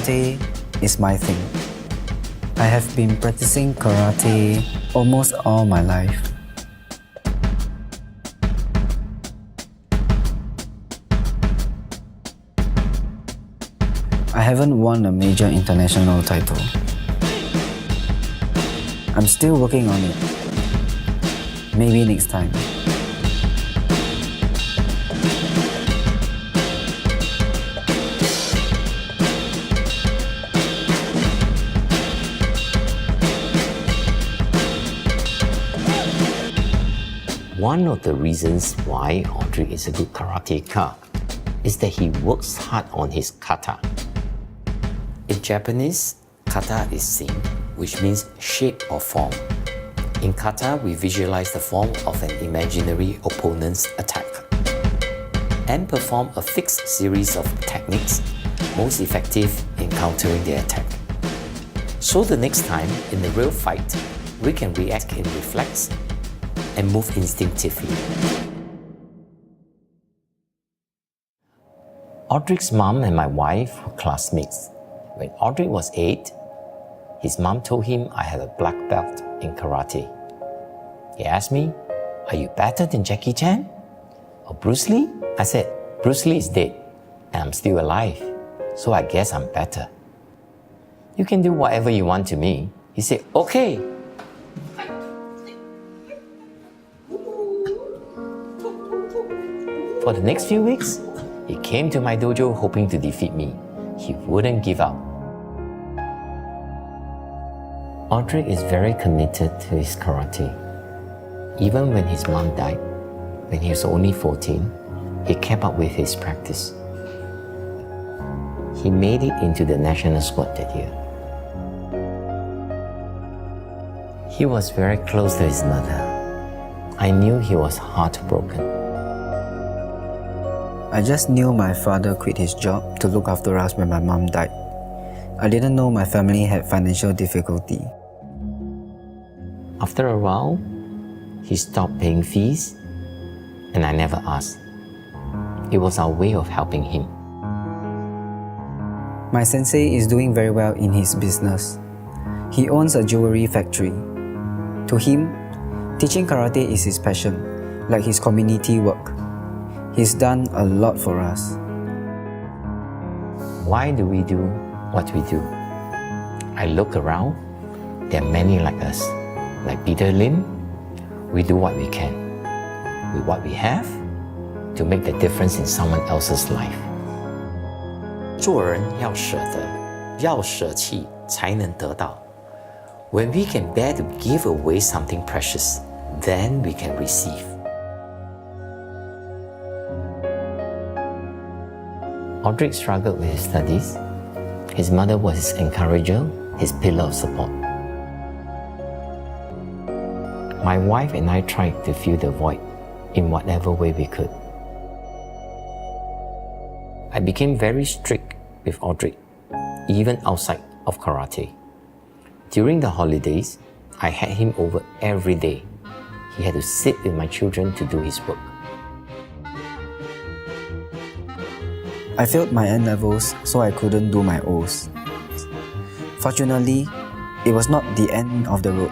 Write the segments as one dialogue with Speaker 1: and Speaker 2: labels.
Speaker 1: Karate is my thing. I have been practicing karate almost all my life. I haven't won a major international title. I'm still working on it. Maybe next time.
Speaker 2: One of the reasons why Audrey is a good karateka is that he works hard on his kata. In Japanese, kata is sin, which means shape or form. In kata, we visualize the form of an imaginary opponent's attack and perform a fixed series of techniques most effective in countering their attack. So the next time, in the real fight, we can react in reflex and move instinctively. Audrey's mom and my wife were classmates. When Audrey was 8, his mom told him I had a black belt in karate. He asked me, "Are you better than Jackie Chan or Bruce Lee?" I said, "Bruce Lee is dead and I'm still alive, so I guess I'm better." "You can do whatever you want to me." He said, "Okay." For the next few weeks, he came to my dojo hoping to defeat me. He wouldn't give up. Audrey is very committed to his karate. Even when his mom died, when he was only 14, he kept up with his practice. He made it into the national squad that year. He was very close to his mother. I knew he was heartbroken.
Speaker 1: I just knew my father quit his job to look after us when my mom died. I didn't know my family had financial difficulty.
Speaker 2: After a while, he stopped paying fees, and I never asked. It was our way of helping him.
Speaker 1: My sensei is doing very well in his business. He owns a jewelry factory. To him, teaching karate is his passion, like his community work. He's done a lot for us.
Speaker 2: Why do we do what we do? I look around, there are many like us. Like Peter Lim, we do what we can, with what we have, to make the difference in someone else's life. 做人要舍得，要舍弃才能得到。When we can bear to give away something precious, then we can receive. Audrey struggled with his studies. His mother was his encourager, his pillar of support. My wife and I tried to fill the void in whatever way we could. I became very strict with Audrey, even outside of karate. During the holidays, I had him over every day. He had to sit with my children to do his work.
Speaker 1: I failed my N-levels, so I couldn't do my O's. Fortunately, it was not the end of the road.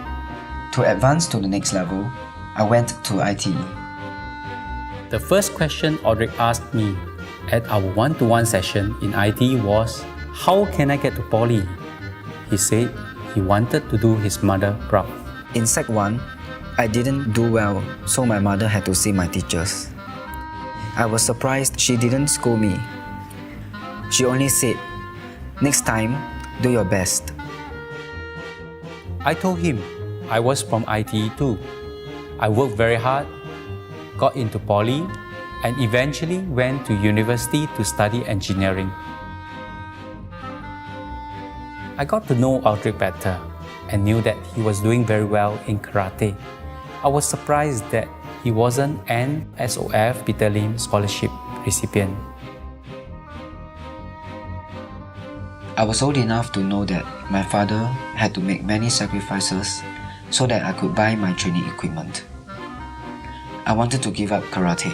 Speaker 1: To advance to the next level, I went to IT.
Speaker 3: The first question Audrey asked me at our one-to-one session in IT was, "How can I get to Poly?" He said he wanted to do his mother proud.
Speaker 1: In Sec 1, I didn't do well, so my mother had to see my teachers. I was surprised she didn't scold me. She only said, "Next time, do your best."
Speaker 3: I told him I was from IT too. I worked very hard, got into Poly, and eventually went to university to study engineering. I got to know Audrey better and knew that he was doing very well in karate. I was surprised that he wasn't an SOF-Peter Lim Scholarship recipient.
Speaker 1: I was old enough to know that my father had to make many sacrifices so that I could buy my training equipment. I wanted to give up karate.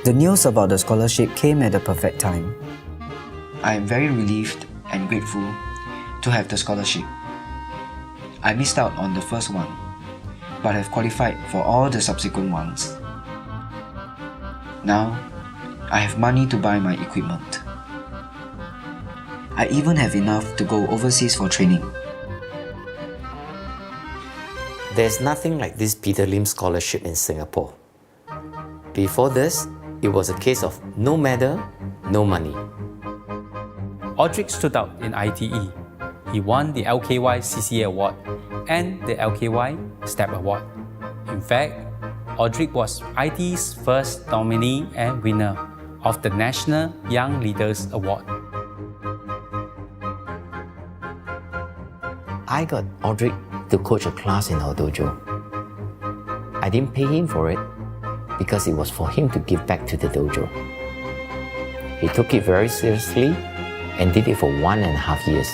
Speaker 1: The news about the scholarship came at the perfect time. I am very relieved and grateful to have the scholarship. I missed out on the first one, but have qualified for all the subsequent ones. Now, I have money to buy my equipment. I even have enough to go overseas for training.
Speaker 2: There's nothing like this Peter Lim Scholarship in Singapore. Before this, it was a case of no medal, no money.
Speaker 3: Audric stood out in ITE. He won the LKY CCA Award and the LKY STEP Award. In fact, Audric was ITE's first nominee and winner of the National Young Leaders Award.
Speaker 2: I got Audric to coach a class in our dojo. I didn't pay him for it because it was for him to give back to the dojo. He took it very seriously and did it for 1.5 years.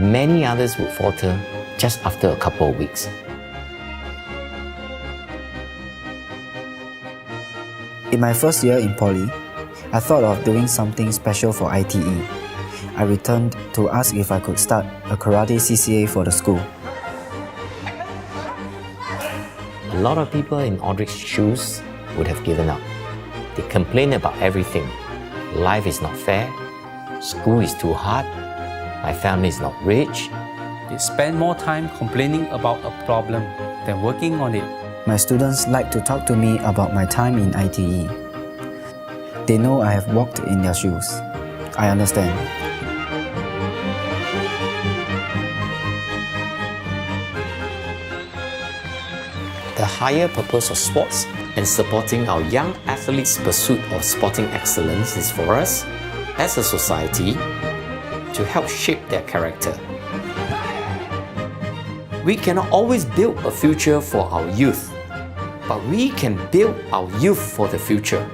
Speaker 2: Many others would falter just after a couple of weeks.
Speaker 1: In my first year in poly, I thought of doing something special for ITE. I returned to ask if I could start a karate CCA for the school.
Speaker 2: A lot of people in Audric's shoes would have given up. They complain about everything. Life is not fair. School is too hard. My family is not rich.
Speaker 3: They spend more time complaining about a problem than working on it.
Speaker 1: My students like to talk to me about my time in ITE. They know I have walked in their shoes. I understand.
Speaker 2: The higher purpose of sports and supporting our young athletes' pursuit of sporting excellence is for us, as a society, to help shape their character. We cannot always build a future for our youth, but we can build our youth for the future.